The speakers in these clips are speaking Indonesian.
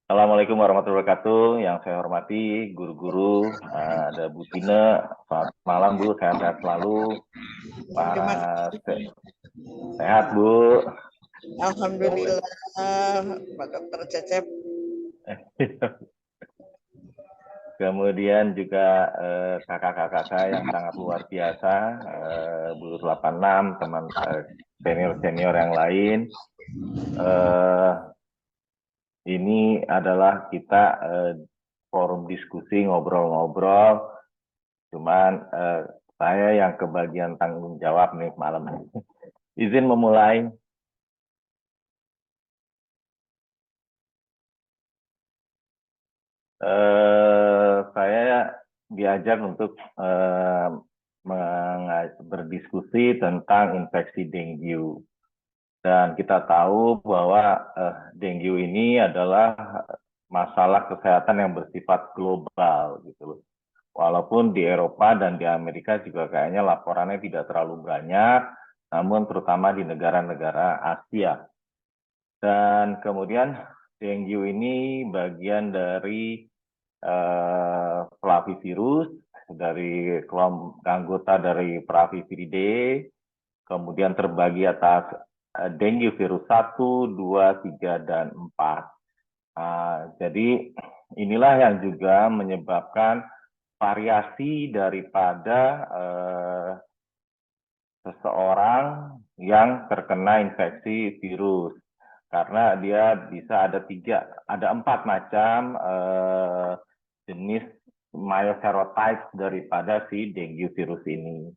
Assalamualaikum warahmatullahi wabarakatuh. Yang saya hormati guru-guru, ada Bu Tina. Selamat malam Bu, sehat-sehat selalu. Terima Pak kasih. sehat Bu. Alhamdulillah, Pak Dokter Cecep. Kemudian juga kakak-kakak saya yang sangat luar biasa, Bu 86, teman senior-senior yang lain. Ini adalah kita forum diskusi ngobrol-ngobrol. Cuman saya yang kebagian tanggung jawab nih malam ini. Izin memulai. Saya diajak untuk berdiskusi tentang infeksi dengue. Dan kita tahu bahwa dengue ini adalah masalah kesehatan yang bersifat global gitu loh. Walaupun di Eropa dan di Amerika juga kayaknya laporannya tidak terlalu banyak, namun terutama di negara-negara Asia. Dan kemudian dengue ini bagian dari flavivirus, dari kelompok anggota dari Flaviviridae, kemudian terbagi atas dengue virus 1, 2, 3, dan 4. Jadi inilah yang juga menyebabkan variasi daripada seseorang yang terkena infeksi virus, karena dia bisa ada 4 macam jenis myoserotypes daripada si dengue virus ini.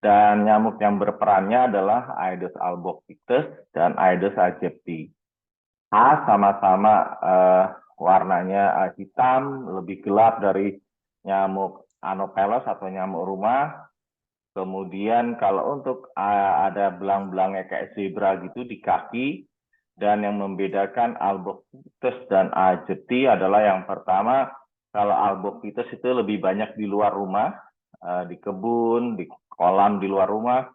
Dan nyamuk yang berperannya adalah Aedes albopictus dan Aedes aegypti. Sama-sama warnanya hitam, lebih gelap dari nyamuk Anopheles atau nyamuk rumah. Kemudian kalau untuk ada belang-belangnya kayak zebra gitu di kaki, dan yang membedakan albopictus dan aegypti adalah yang pertama, kalau albopictus itu lebih banyak di luar rumah, di kebun, di kolam di luar rumah,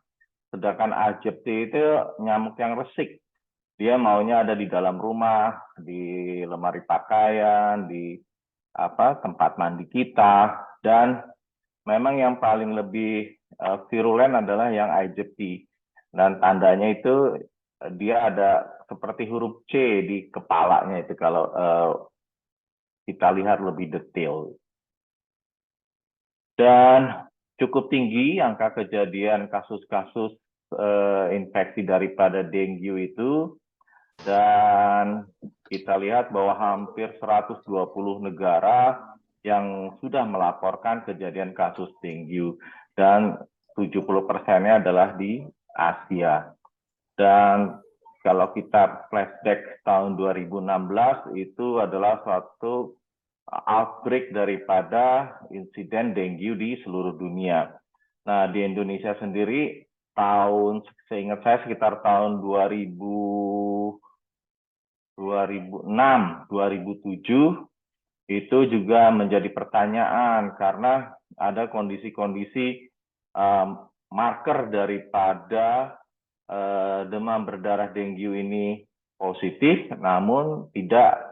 sedangkan aegypti itu nyamuk yang resik. Dia maunya ada di dalam rumah, di lemari pakaian, di tempat mandi kita, dan memang yang paling lebih virulen adalah yang aegypti. Dan tandanya itu dia ada seperti huruf C di kepalanya itu kalau kita lihat lebih detail. Dan cukup tinggi angka kejadian kasus-kasus infeksi daripada dengue itu, dan kita lihat bahwa hampir 120 negara yang sudah melaporkan kejadian kasus dengue, dan 70%-nya adalah di Asia. Dan kalau kita flashback tahun 2016, itu adalah suatu outbreak daripada insiden dengue di seluruh dunia. Nah, di Indonesia sendiri, seingat saya sekitar tahun 2006, 2007, itu juga menjadi pertanyaan karena ada kondisi-kondisi marker daripada demam berdarah dengue ini positif, namun tidak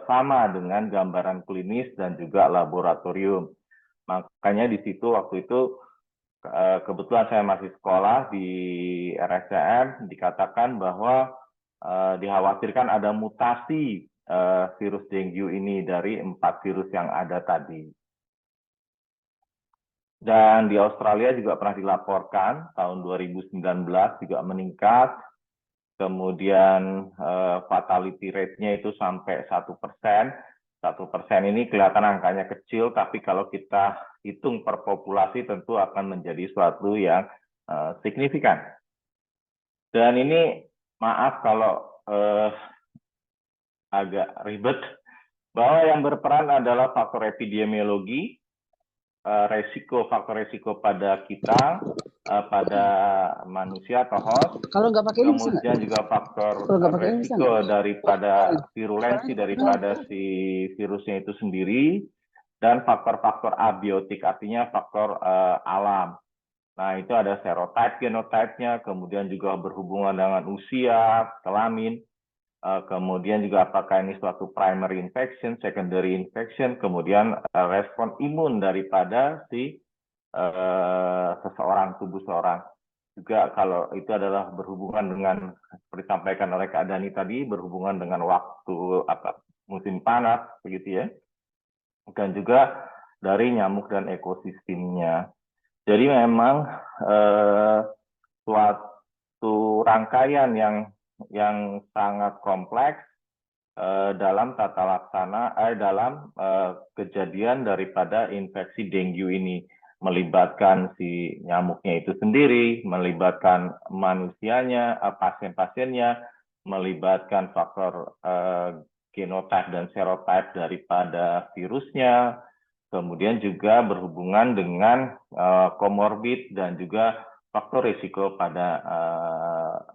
sama dengan gambaran klinis dan juga laboratorium. Makanya di situ waktu itu kebetulan saya masih sekolah di RSCM, dikatakan bahwa dikhawatirkan ada mutasi virus dengue ini dari 4 virus yang ada tadi. Dan di Australia juga pernah dilaporkan tahun 2019 juga meningkat. Kemudian fatality rate-nya itu sampai 1%. 1% ini kelihatan angkanya kecil, tapi kalau kita hitung per populasi tentu akan menjadi suatu yang signifikan. Dan ini maaf kalau agak ribet, bahwa yang berperan adalah faktor epidemiologi, faktor resiko pada kita, pada manusia atau host. Kalau nggak pakai ini bisa nggak? Kemudian juga faktor resiko daripada virulensi daripada si virusnya itu sendiri, dan faktor-faktor abiotik, artinya faktor alam. Nah, itu ada serotype, genotype-nya, kemudian juga berhubungan dengan usia, kelamin, kemudian juga apakah ini suatu primary infection, secondary infection, kemudian respon imun daripada si seseorang, tubuh seorang. Juga kalau itu adalah berhubungan dengan, seperti disampaikan oleh Kak Dani tadi, berhubungan dengan waktu musim panas, begitu ya. Dan juga dari nyamuk dan ekosistemnya. Jadi memang suatu rangkaian yang sangat kompleks dalam tata laksana, dalam kejadian daripada infeksi dengue ini, melibatkan si nyamuknya itu sendiri, melibatkan manusianya, pasien-pasiennya, melibatkan faktor genotype dan serotype daripada virusnya, kemudian juga berhubungan dengan komorbid dan juga faktor risiko pada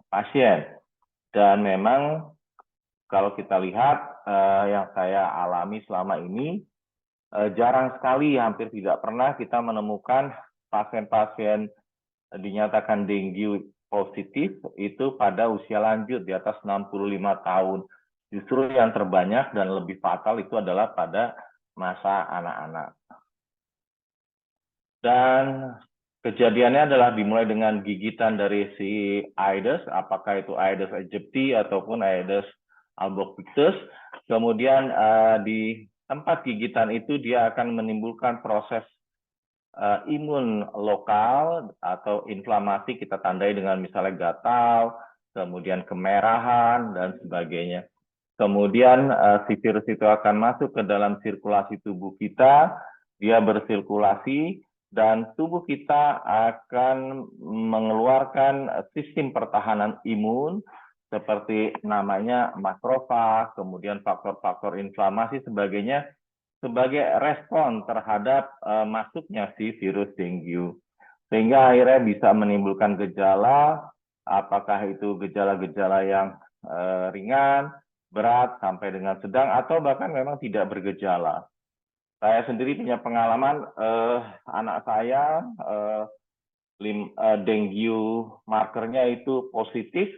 pasien. Dan memang kalau kita lihat yang saya alami selama ini, jarang sekali, hampir tidak pernah kita menemukan pasien-pasien dinyatakan dengue positif itu pada usia lanjut di atas 65 tahun. Justru yang terbanyak dan lebih fatal itu adalah pada masa anak-anak. Dan kejadiannya adalah dimulai dengan gigitan dari si Aedes, apakah itu Aedes aegypti ataupun Aedes albopictus. Kemudian di tempat gigitan itu dia akan menimbulkan proses imun lokal atau inflamasi, kita tandai dengan misalnya gatal, kemudian kemerahan, dan sebagainya. Kemudian si virus itu akan masuk ke dalam sirkulasi tubuh kita, dia bersirkulasi, dan tubuh kita akan mengeluarkan sistem pertahanan imun, seperti namanya makrofag, kemudian faktor-faktor inflamasi sebagainya, sebagai respon terhadap masuknya si virus dengue. Sehingga akhirnya bisa menimbulkan gejala, apakah itu gejala-gejala yang ringan, berat, sampai dengan sedang, atau bahkan memang tidak bergejala. Saya sendiri punya pengalaman, anak saya dengue markernya itu positif,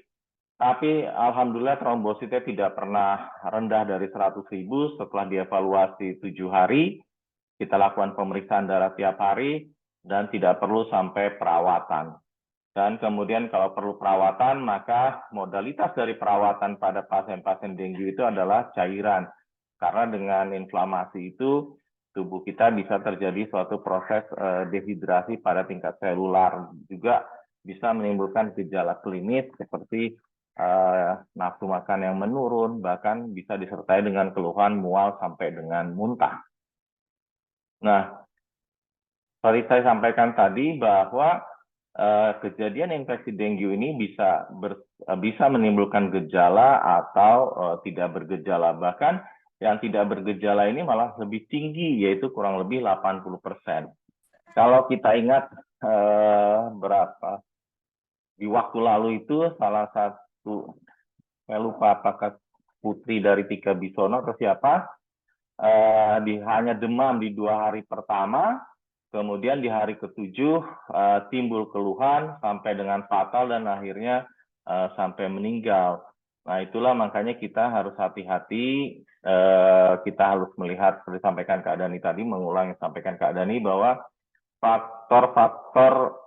tapi alhamdulillah trombositnya tidak pernah rendah dari 100.000 setelah dievaluasi 7 hari. Kita lakukan pemeriksaan darah tiap hari dan tidak perlu sampai perawatan. Dan kemudian kalau perlu perawatan, maka modalitas dari perawatan pada pasien-pasien dengue itu adalah cairan. Karena dengan inflamasi itu, tubuh kita bisa terjadi suatu proses dehidrasi pada tingkat selular. Juga bisa menimbulkan gejala klinis seperti nafsu makan yang menurun, bahkan bisa disertai dengan keluhan mual sampai dengan muntah. Nah, seperti saya sampaikan tadi bahwa kejadian infeksi dengue ini bisa menimbulkan gejala atau tidak bergejala. Bahkan yang tidak bergejala ini malah lebih tinggi, yaitu kurang lebih 80%. Kalau kita ingat berapa di waktu lalu itu salah satu, saya lupa apakah putri dari Tika Bisono atau siapa, hanya demam di 2 hari pertama, kemudian di hari ke-7 timbul keluhan sampai dengan fatal dan akhirnya sampai meninggal. Nah, itulah makanya kita harus hati-hati, kita harus melihat, seperti sampaikan Kak Dani tadi, mengulang yang sampaikan Kak Dani, bahwa faktor-faktor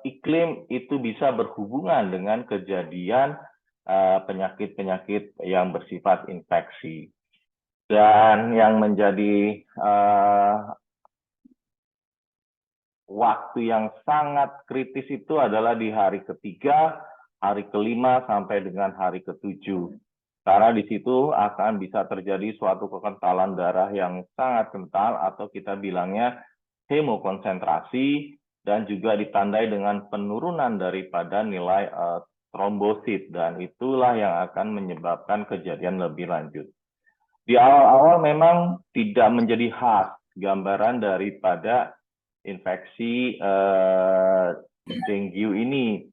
iklim itu bisa berhubungan dengan kejadian penyakit-penyakit yang bersifat infeksi. Dan yang menjadi waktu yang sangat kritis itu adalah di hari ke-3, hari ke-5, sampai dengan hari ke-7. Karena di situ akan bisa terjadi suatu kekentalan darah yang sangat kental, atau kita bilangnya hemokonsentrasi, dan juga ditandai dengan penurunan daripada nilai trombosit, dan itulah yang akan menyebabkan kejadian lebih lanjut. Di awal-awal memang tidak menjadi khas gambaran daripada infeksi dengue ini.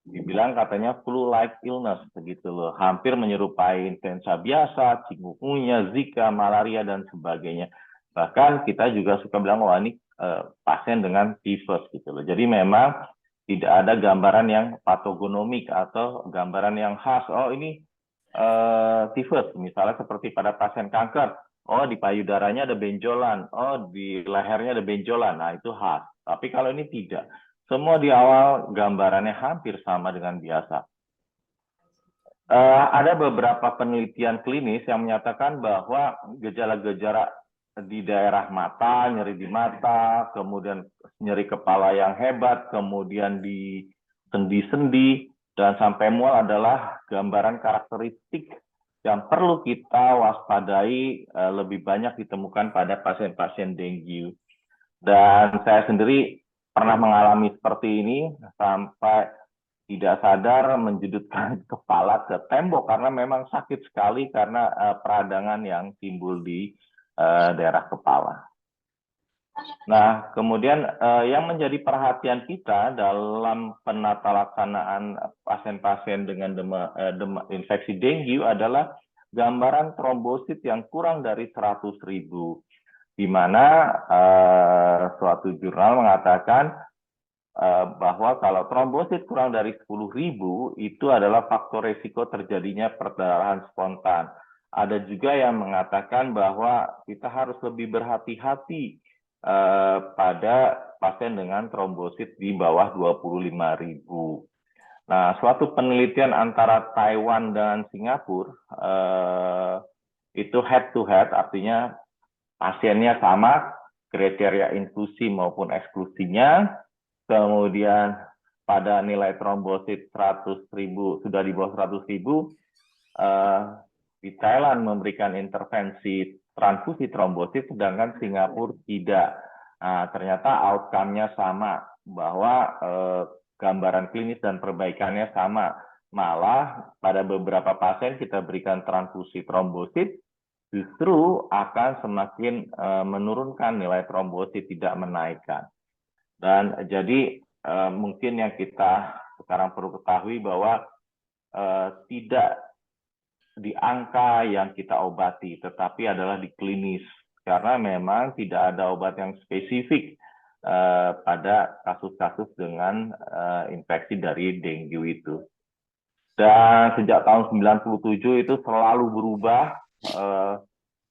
Dibilang katanya flu-like illness, begitu loh. Hampir menyerupai influenza biasa, chikungunya, Zika, malaria, dan sebagainya. Bahkan kita juga suka bilang, wah ini pasien dengan tifus, gitu loh. Jadi memang tidak ada gambaran yang patogenomik atau gambaran yang khas. Oh ini tifus, misalnya seperti pada pasien kanker. Oh, di payudaranya ada benjolan, oh di lehernya ada benjolan. Nah, itu khas. Tapi kalau ini tidak. Semua di awal gambarannya hampir sama dengan biasa. Ada beberapa penelitian klinis yang menyatakan bahwa gejala-gejala di daerah mata, nyeri di mata, kemudian nyeri kepala yang hebat, kemudian di sendi-sendi, dan sampai mual adalah gambaran karakteristik yang perlu kita waspadai lebih banyak ditemukan pada pasien-pasien dengue. Dan saya sendiri pernah mengalami seperti ini sampai tidak sadar menjudutkan kepala ke tembok karena memang sakit sekali karena peradangan yang timbul di daerah kepala. Nah, kemudian yang menjadi perhatian kita dalam penata laksanaan pasien-pasien dengan infeksi dengue adalah gambaran trombosit yang kurang dari 100.000, di mana suatu jurnal mengatakan bahwa kalau trombosit kurang dari 10.000 itu adalah faktor risiko terjadinya perdarahan spontan. Ada juga yang mengatakan bahwa kita harus lebih berhati-hati pada pasien dengan trombosit di bawah 25.000. Nah, suatu penelitian antara Taiwan dan Singapura itu head to head, artinya pasiennya sama, kriteria inklusi maupun eksklusinya. Kemudian pada nilai trombosit 100.000 sudah di bawah 100.000, di Thailand memberikan intervensi transfusi trombosit, sedangkan Singapura tidak. Nah, ternyata outcome-nya sama, bahwa gambaran klinis dan perbaikannya sama. Malah pada beberapa pasien kita berikan transfusi trombosit, justru akan semakin menurunkan nilai trombosit, tidak menaikkan. Dan jadi mungkin yang kita sekarang perlu ketahui bahwa tidak di angka yang kita obati, tetapi adalah di klinis. Karena memang tidak ada obat yang spesifik pada kasus-kasus dengan infeksi dari dengue itu. Dan sejak tahun 97 itu selalu berubah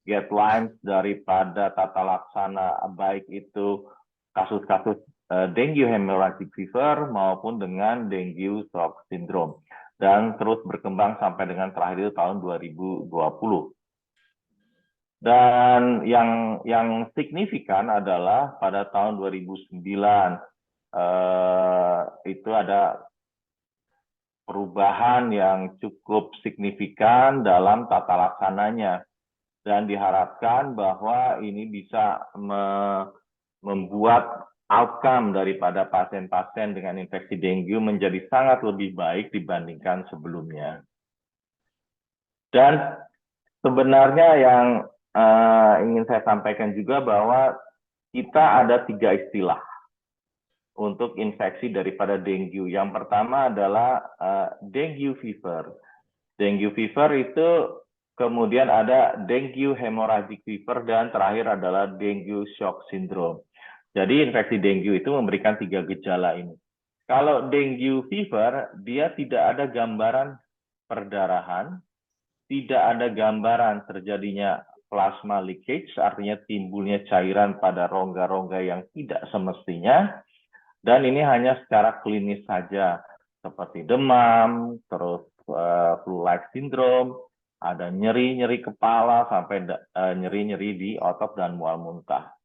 guidelines daripada tata laksana, baik itu kasus-kasus dengue hemorrhagic fever maupun dengan dengue shock syndrome, dan terus berkembang sampai dengan terakhir itu tahun 2020. Dan yang signifikan adalah pada tahun 2009 itu ada perubahan yang cukup signifikan dalam tata laksananya, dan diharapkan bahwa ini bisa membuat outcome daripada pasien-pasien dengan infeksi dengue menjadi sangat lebih baik dibandingkan sebelumnya. Dan sebenarnya yang ingin saya sampaikan juga bahwa kita ada 3 istilah untuk infeksi daripada dengue. Yang pertama adalah dengue fever. Dengue fever itu kemudian ada dengue hemorrhagic fever, dan terakhir adalah dengue shock syndrome. Jadi infeksi dengue itu memberikan 3 gejala ini. Kalau dengue fever, dia tidak ada gambaran perdarahan, tidak ada gambaran terjadinya plasma leakage, artinya timbulnya cairan pada rongga-rongga yang tidak semestinya, dan ini hanya secara klinis saja, seperti demam, terus flu-like syndrome, ada nyeri-nyeri kepala, sampai nyeri-nyeri di otot dan mual muntah.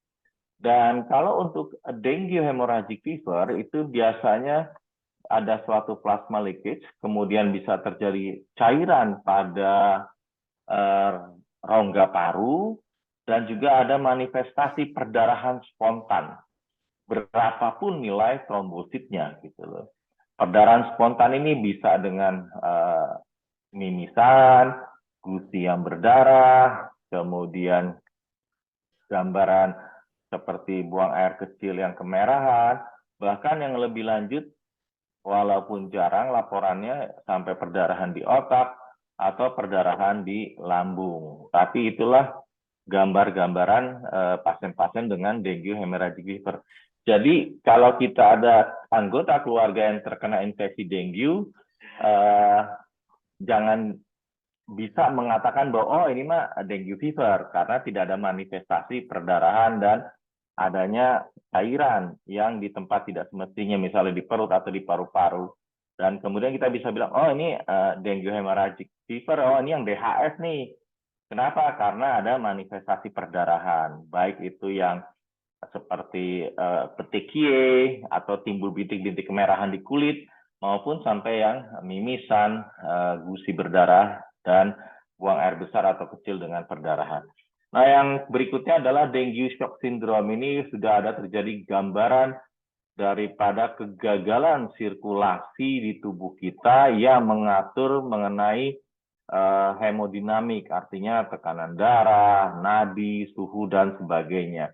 Dan kalau untuk dengue hemorrhagic fever, itu biasanya ada suatu plasma leakage, kemudian bisa terjadi cairan pada rongga paru, dan juga ada manifestasi perdarahan spontan, berapapun nilai trombositnya, gitu loh. Perdarahan spontan ini bisa dengan mimisan, gusi yang berdarah, kemudian gambaran seperti buang air kecil yang kemerahan, bahkan yang lebih lanjut, walaupun jarang laporannya sampai perdarahan di otak atau perdarahan di lambung. Tapi itulah gambar-gambaran pasien-pasien dengan dengue hemorrhagic fever. Jadi kalau kita ada anggota keluarga yang terkena infeksi dengue, jangan bisa mengatakan bahwa oh ini mah dengue fever karena tidak ada manifestasi perdarahan dan adanya cairan yang di tempat tidak semestinya, misalnya di perut atau di paru-paru. Dan kemudian kita bisa bilang, oh ini dengue hemorrhagic fever, oh ini yang DHF nih. Kenapa? Karena ada manifestasi perdarahan, baik itu yang seperti petekie atau timbul bintik-bintik kemerahan di kulit, maupun sampai yang mimisan, gusi berdarah, dan buang air besar atau kecil dengan perdarahan. Nah, yang berikutnya adalah dengue shock syndrome. Ini sudah ada terjadi gambaran daripada kegagalan sirkulasi di tubuh kita yang mengatur mengenai hemodinamik, artinya tekanan darah, nadi, suhu, dan sebagainya.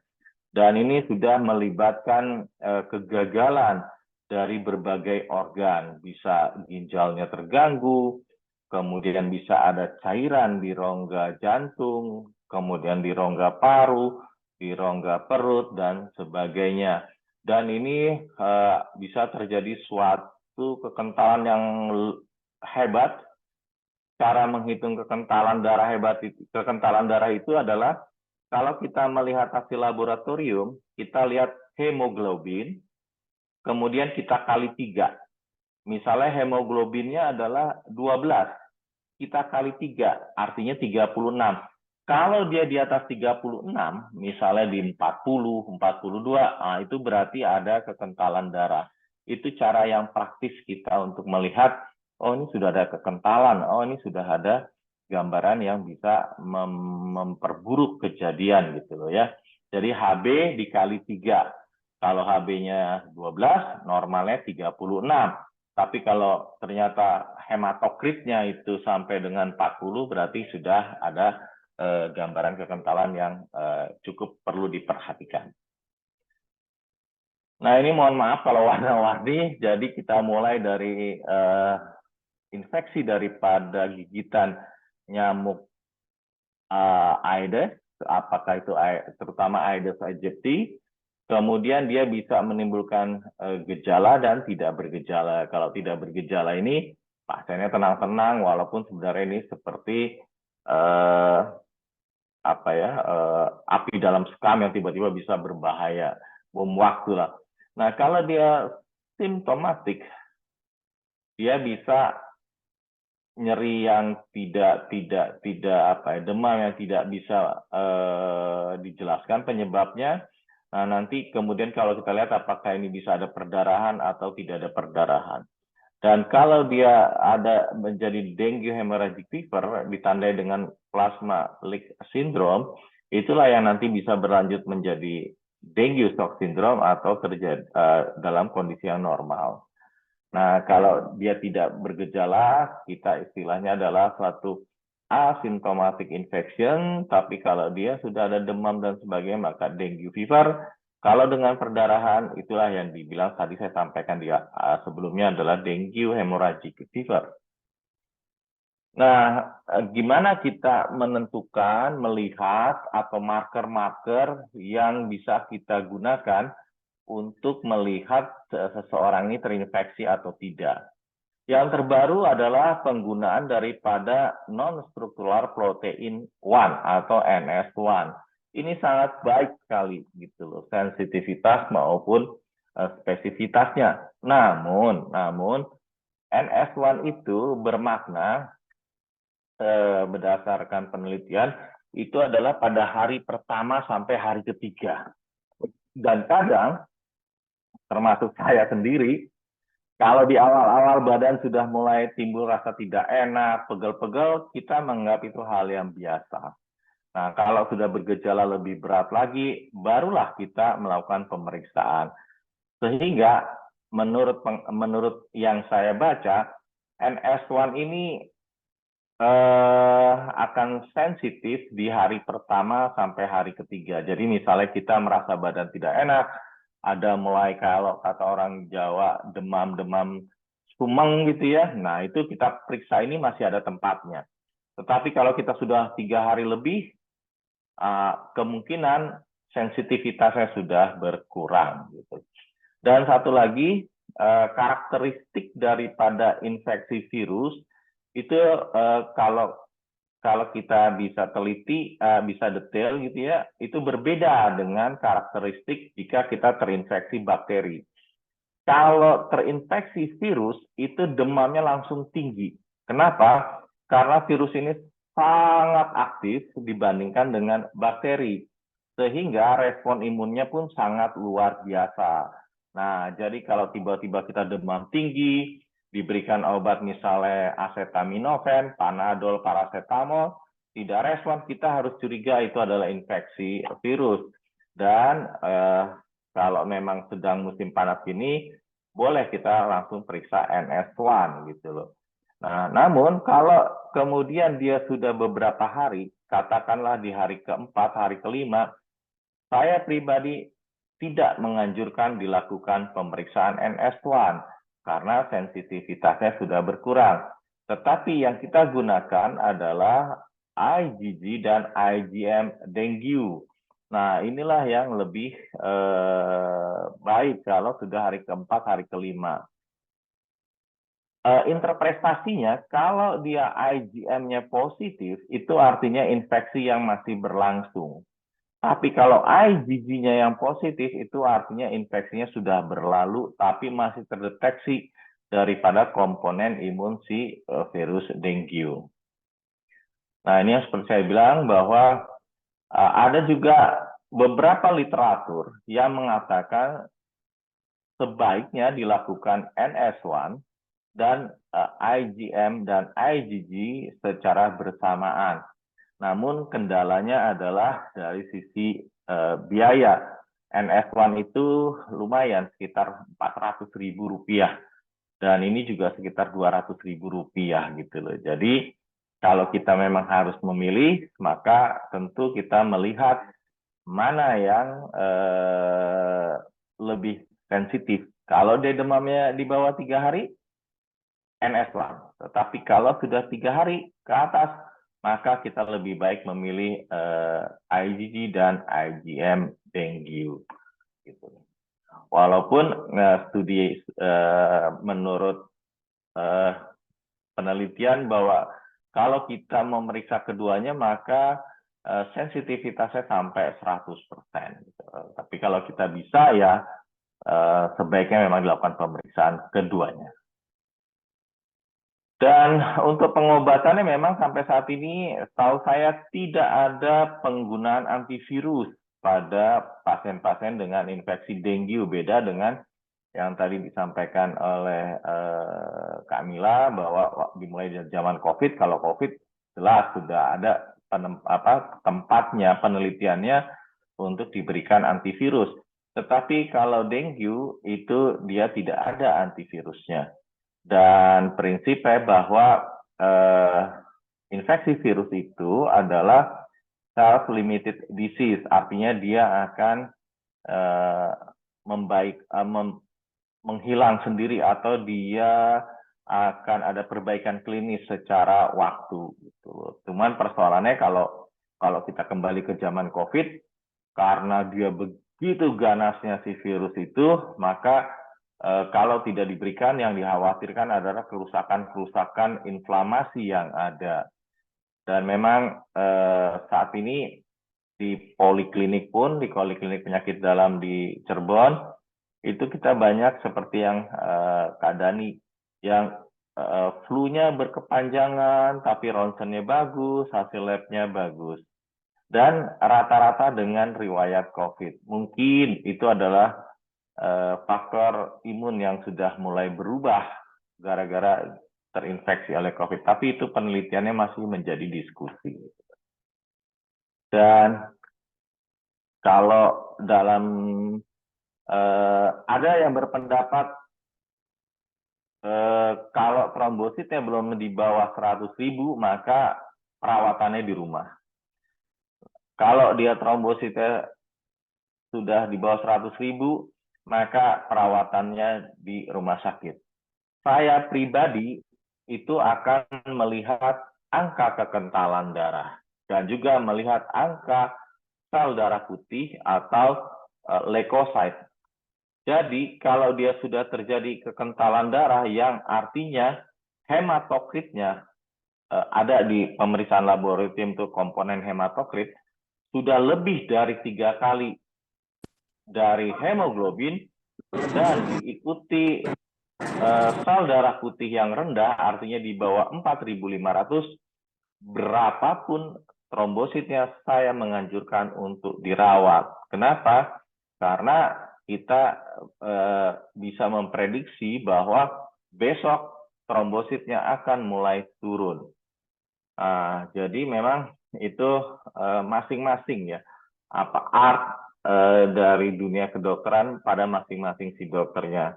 Dan ini sudah melibatkan kegagalan dari berbagai organ, bisa ginjalnya terganggu, kemudian bisa ada cairan di rongga jantung, kemudian di rongga paru, di rongga perut, dan sebagainya. Dan ini bisa terjadi suatu kekentalan yang hebat. Cara menghitung kekentalan darah itu adalah kalau kita melihat hasil laboratorium, kita lihat hemoglobin, kemudian kita kali 3. Misalnya hemoglobinnya adalah 12, kita kali 3, artinya 36. Kalau dia di atas 36, misalnya di 40, 42, nah itu berarti ada kekentalan darah. Itu cara yang praktis kita untuk melihat, oh ini sudah ada kekentalan, oh ini sudah ada gambaran yang bisa memperburuk kejadian gitu loh ya. Jadi HB dikali 3. Kalau HB-nya 12, normalnya 36. Tapi kalau ternyata hematokritnya itu sampai dengan 40, berarti sudah ada gambaran kekentalan yang cukup perlu diperhatikan. Nah, ini mohon maaf kalau warna-warni, jadi kita mulai dari infeksi daripada gigitan nyamuk Aedes, apakah itu terutama Aedes aegypti, kemudian dia bisa menimbulkan gejala dan tidak bergejala. Kalau tidak bergejala ini, pasiennya tenang-tenang, walaupun sebenarnya ini seperti api dalam sekam yang tiba-tiba bisa berbahaya, bom waktu lah. Nah, kalau dia simptomatik, dia bisa nyeri yang demam yang tidak bisa dijelaskan penyebabnya. Nah, nanti kemudian kalau kita lihat apakah ini bisa ada perdarahan atau tidak ada perdarahan. Dan kalau dia ada menjadi dengue hemorrhagic fever ditandai dengan plasma leak syndrome, itulah yang nanti bisa berlanjut menjadi dengue shock syndrome atau terjadi dalam kondisi yang normal. Nah, kalau dia tidak bergejala, kita istilahnya adalah suatu asymptomatic infection, tapi kalau dia sudah ada demam dan sebagainya, maka dengue fever. Kalau dengan perdarahan, itulah yang dibilang tadi saya sampaikan di sebelumnya adalah dengue hemorrhagic fever. Nah, gimana kita menentukan, melihat, atau marker-marker yang bisa kita gunakan untuk melihat seseorang ini terinfeksi atau tidak. Yang terbaru adalah penggunaan daripada non-structural protein 1 atau NS1. Ini sangat baik sekali gitu loh, sensitivitas maupun spesifitasnya. Namun NS1 itu bermakna berdasarkan penelitian itu adalah pada hari pertama sampai hari ketiga. Dan kadang termasuk saya sendiri, kalau di awal-awal badan sudah mulai timbul rasa tidak enak, pegel-pegel, kita menganggap itu hal yang biasa. Nah, kalau sudah bergejala lebih berat lagi, barulah kita melakukan pemeriksaan. Sehingga menurut yang saya baca, NS1 ini akan sensitif di hari pertama sampai hari ketiga. Jadi misalnya kita merasa badan tidak enak, ada mulai kalau kata orang Jawa demam-demam sumeng gitu ya. Nah, itu kita periksa ini masih ada tempatnya. Tetapi kalau kita sudah 3 hari lebih, kemungkinan sensitivitasnya sudah berkurang gitu. Dan satu lagi, karakteristik daripada infeksi virus itu kalau kalau kita bisa teliti, bisa detail gitu ya, itu berbeda dengan karakteristik jika kita terinfeksi bakteri. Kalau terinfeksi virus, itu demamnya langsung tinggi. Kenapa? Karena virus ini sangat aktif dibandingkan dengan bakteri. Sehingga respon imunnya pun sangat luar biasa. Nah, jadi kalau tiba-tiba kita demam tinggi, diberikan obat misalnya acetaminophen, panadol, paracetamol, tidak respon, kita harus curiga itu adalah infeksi virus. Dan kalau memang sedang musim panas ini, boleh kita langsung periksa NS1 gitu loh. Nah, namun kalau kemudian dia sudah beberapa hari, katakanlah di hari keempat, hari kelima, saya pribadi tidak menganjurkan dilakukan pemeriksaan NS1 karena sensitivitasnya sudah berkurang. Tetapi yang kita gunakan adalah IgG dan IgM dengue. Nah, inilah yang lebih baik kalau sudah hari keempat, hari kelima. Interpretasinya, kalau dia IgM-nya positif, itu artinya infeksi yang masih berlangsung. Tapi kalau IgG-nya yang positif, itu artinya infeksinya sudah berlalu, tapi masih terdeteksi daripada komponen imun si virus dengue. Nah, ini yang seperti saya bilang bahwa ada juga beberapa literatur yang mengatakan sebaiknya dilakukan NS1 dan IgM dan IgG secara bersamaan. Namun kendalanya adalah dari sisi biaya. NS1 itu lumayan, sekitar Rp400.000. Dan ini juga sekitar Rp200.000 gitu loh. Jadi kalau kita memang harus memilih, maka tentu kita melihat mana yang lebih sensitif. Kalau dia demamnya di bawah 3 hari, NS1. Tetapi kalau sudah 3 hari ke atas, maka kita lebih baik memilih IgG dan IgM dengue. Gitu. Walaupun studi menurut penelitian bahwa kalau kita memeriksa keduanya, maka sensitivitasnya sampai 100%. Gitu. Tapi kalau kita bisa, ya sebaiknya memang dilakukan pemeriksaan keduanya. Dan untuk pengobatannya memang sampai saat ini, setahu saya tidak ada penggunaan antivirus pada pasien-pasien dengan infeksi dengue, beda dengan yang tadi disampaikan oleh Kak Mila bahwa dimulai dari zaman COVID, kalau COVID jelas sudah ada tempatnya, penelitiannya untuk diberikan antivirus. Tetapi kalau dengue itu dia tidak ada antivirusnya. Dan prinsipnya bahwa infeksi virus itu adalah self-limited disease, artinya dia akan menghilang sendiri atau dia akan ada perbaikan klinis secara waktu. Gitu. Cuman persoalannya kalau kita kembali ke zaman COVID, karena dia begitu ganasnya si virus itu, maka kalau tidak diberikan, yang dikhawatirkan adalah kerusakan-kerusakan inflamasi yang ada. Dan memang saat ini di poliklinik pun, di poliklinik penyakit dalam di Cirebon, itu kita banyak seperti yang Kak Dani, yang flu-nya berkepanjangan, tapi ronsennya bagus, hasil lab-nya bagus. Dan rata-rata dengan riwayat COVID. Mungkin itu adalah faktor imun yang sudah mulai berubah gara-gara terinfeksi oleh COVID. Tapi itu penelitiannya masih menjadi diskusi. Dan kalau dalam ada yang berpendapat kalau trombositnya belum di bawah 100.000, maka perawatannya di rumah. Kalau dia trombositnya sudah di bawah 100.000, maka perawatannya di rumah sakit. Saya pribadi itu akan melihat angka kekentalan darah dan juga melihat angka sel darah putih atau leukosit. Jadi kalau dia sudah terjadi kekentalan darah yang artinya hematokritnya ada di pemeriksaan laboratorium itu komponen hematokrit sudah lebih dari 3 kali dari hemoglobin dan diikuti sel darah putih yang rendah, artinya di bawah 4.500, berapapun trombositnya saya menganjurkan untuk dirawat. Kenapa? Karena kita bisa memprediksi bahwa besok trombositnya akan mulai turun. Jadi memang itu masing-masing ya, apa art dari dunia kedokteran pada masing-masing si dokternya.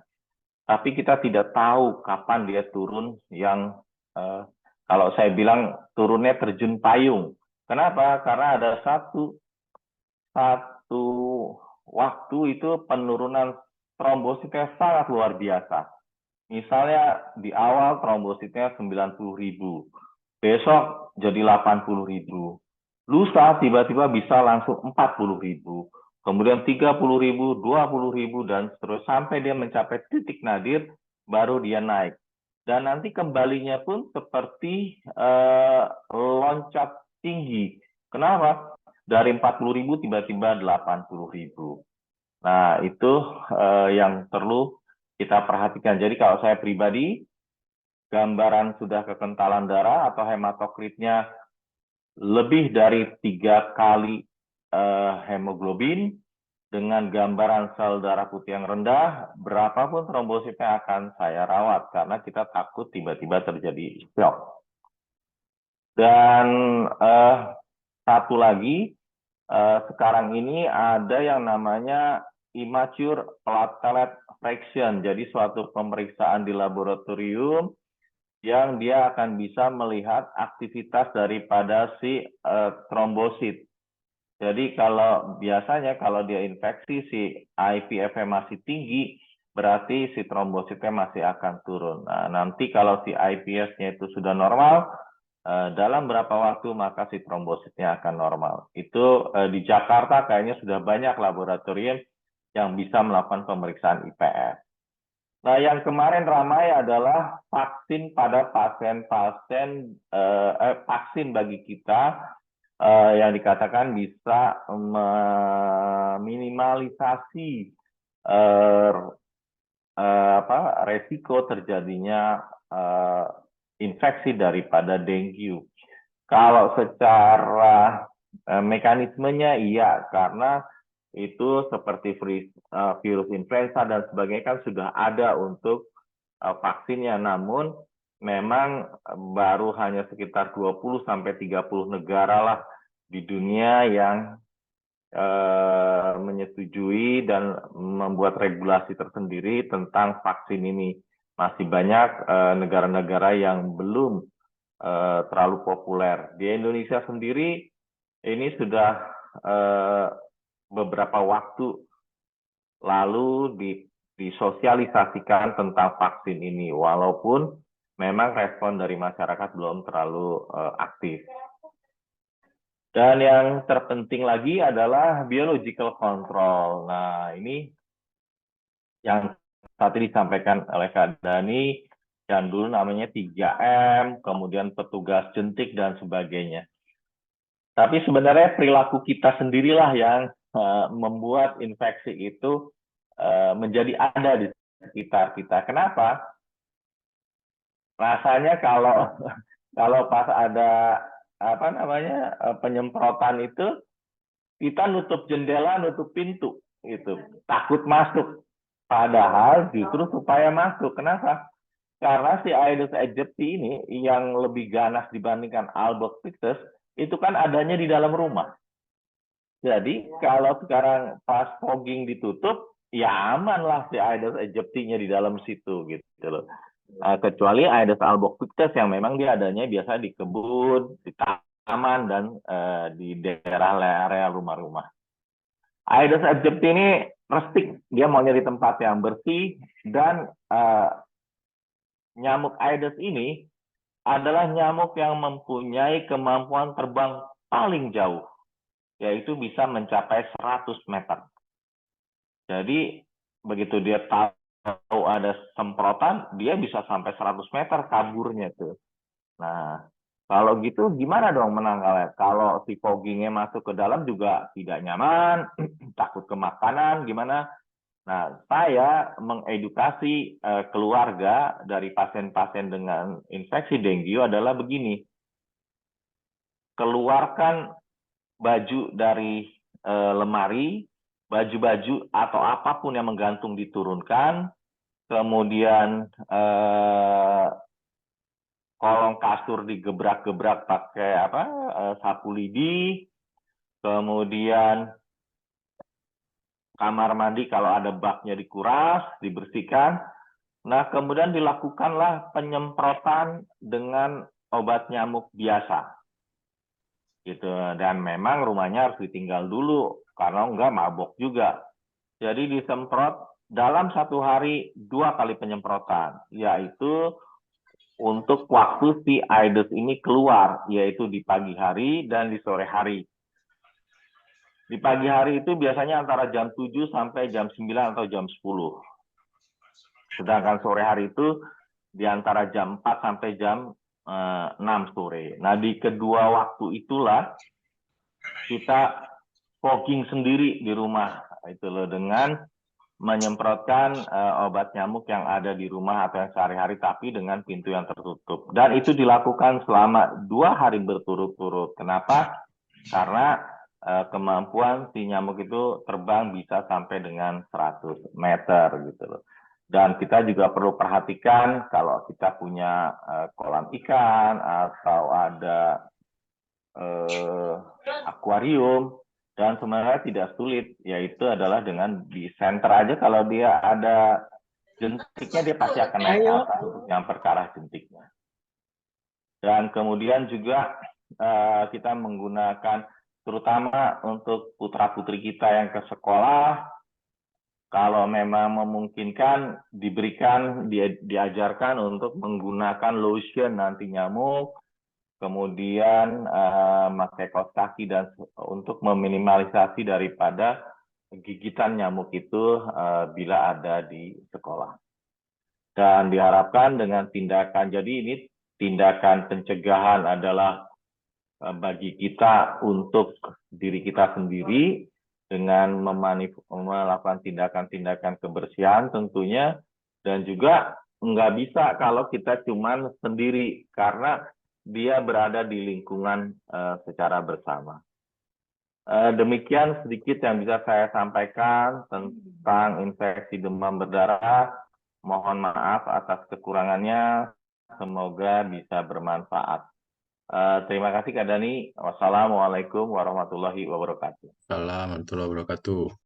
Tapi kita tidak tahu kapan dia turun yang kalau saya bilang turunnya terjun payung. Kenapa? Karena ada satu waktu itu penurunan trombositnya sangat luar biasa. Misalnya di awal trombositnya 90.000, besok jadi 80.000, lusa tiba-tiba bisa langsung 40.000, kemudian 30.000, 20.000, dan terus sampai dia mencapai titik nadir, baru dia naik. Dan nanti kembalinya pun seperti loncat tinggi. Kenapa? Dari 40.000 tiba-tiba 80.000. Nah, itu yang perlu kita perhatikan. Jadi kalau saya pribadi, gambaran sudah kekentalan darah atau hematokritnya lebih dari 3 kali hemoglobin, dengan gambaran sel darah putih yang rendah, berapapun trombositnya akan saya rawat, karena kita takut tiba-tiba terjadi shock. Dan satu lagi, sekarang ini ada yang namanya immature platelet fraction. Jadi suatu pemeriksaan di laboratorium yang dia akan bisa melihat aktivitas daripada si trombosit. Jadi kalau biasanya kalau dia infeksi si IPF-nya masih tinggi, berarti si trombositnya masih akan turun. Nah, nanti kalau si IPS-nya itu sudah normal, dalam berapa waktu maka si trombositnya akan normal. Itu di Jakarta kayaknya sudah banyak laboratorium yang bisa melakukan pemeriksaan IPF. Nah, yang kemarin ramai adalah vaksin pada pasien-pasien, vaksin bagi kita yang dikatakan bisa meminimalisasi resiko terjadinya infeksi daripada dengue. Kalau secara mekanismenya iya, karena itu seperti virus influenza dan sebagainya kan sudah ada untuk vaksinnya. Namun memang baru hanya sekitar 20-30 negara lah di dunia yang menyetujui dan membuat regulasi tersendiri tentang vaksin ini. Masih banyak negara-negara yang belum terlalu populer. Di Indonesia sendiri ini sudah beberapa waktu lalu disosialisasikan tentang vaksin ini, walaupun memang respon dari masyarakat belum terlalu aktif. Dan yang terpenting lagi adalah biological control. Nah, ini yang tadi disampaikan oleh Kak Dani, yang dulu namanya 3M, kemudian petugas jentik dan sebagainya. Tapi sebenarnya perilaku kita sendirilah yang membuat infeksi itu menjadi ada di sekitar kita. Kenapa? Rasanya kalau pas ada penyemprotan itu, kita nutup jendela, nutup pintu, gitu, takut masuk. Padahal justru supaya masuk. Kenapa? Karena si Aedes aegypti ini yang lebih ganas dibandingkan Albopictus itu kan adanya di dalam rumah. Jadi kalau sekarang pas fogging ditutup, ya aman lah si Aedes aegypti-nya di dalam situ gitu loh. Kecuali Aedes albopictus yang memang dia adanya biasa di kebun, di taman, dan di daerah area rumah-rumah. Aedes aegypti ini restik, dia mau nyari tempat yang bersih, dan nyamuk Aedes ini adalah nyamuk yang mempunyai kemampuan terbang paling jauh, yaitu bisa mencapai 100 meter. Jadi begitu dia tahu ada semprotan, dia bisa sampai 100 meter kaburnya tuh. Nah, Kalau gitu gimana dong menangkalnya? Kalau si foggingnya masuk ke dalam juga tidak nyaman, takut ke makanan, gimana? Nah, saya mengedukasi keluarga dari pasien-pasien dengan infeksi dengue adalah begini. Keluarkan baju dari lemari, baju-baju atau apapun yang menggantung diturunkan, kemudian kolong kasur digebrak-gebrak pakai sapu lidi, kemudian kamar mandi kalau ada baknya dikuras, dibersihkan. Nah, kemudian dilakukanlah penyemprotan dengan obat nyamuk biasa. Gitu. Dan memang rumahnya harus ditinggal dulu, karena enggak mabok juga. Jadi disemprot dalam 1 hari 2 kali penyemprotan, yaitu untuk waktu si Aedes ini keluar, yaitu di pagi hari dan di sore hari. Di pagi hari itu biasanya antara jam 7 sampai jam 9 atau jam 10. Sedangkan sore hari itu di antara jam 4 sampai jam 6 sore. Nah, di kedua waktu itulah kita fogging sendiri di rumah. Itu loh, dengan menyemprotkan obat nyamuk yang ada di rumah atau yang sehari-hari, tapi dengan pintu yang tertutup. Dan itu dilakukan selama 2 hari berturut-turut. Kenapa? Karena kemampuan si nyamuk itu terbang bisa sampai dengan 100 meter gitu loh. Dan kita juga perlu perhatikan kalau kita punya kolam ikan atau ada akuarium, dan sebenarnya tidak sulit, yaitu adalah dengan di center aja, kalau dia ada jentiknya dia pasti akan naik ke atas untuk nyamper ke arah jentiknya. Dan kemudian juga kita menggunakan, terutama untuk putra-putri kita yang ke sekolah, kalau memang memungkinkan diberikan, diajarkan untuk menggunakan lotion anti nyamuk, kemudian pakai kaos kaki dan untuk meminimalisasi daripada gigitan nyamuk itu bila ada di sekolah. Dan diharapkan dengan tindakan, jadi ini tindakan pencegahan adalah bagi kita untuk diri kita sendiri dengan melakukan tindakan-tindakan kebersihan tentunya, dan juga nggak bisa kalau kita cuman sendiri karena dia berada di lingkungan secara bersama. Demikian sedikit yang bisa saya sampaikan tentang infeksi demam berdarah. Mohon maaf atas kekurangannya, semoga bisa bermanfaat. Terima kasih Kak Dani. Wassalamualaikum warahmatullahi wabarakatuh. Assalamualaikum warahmatullahi wabarakatuh.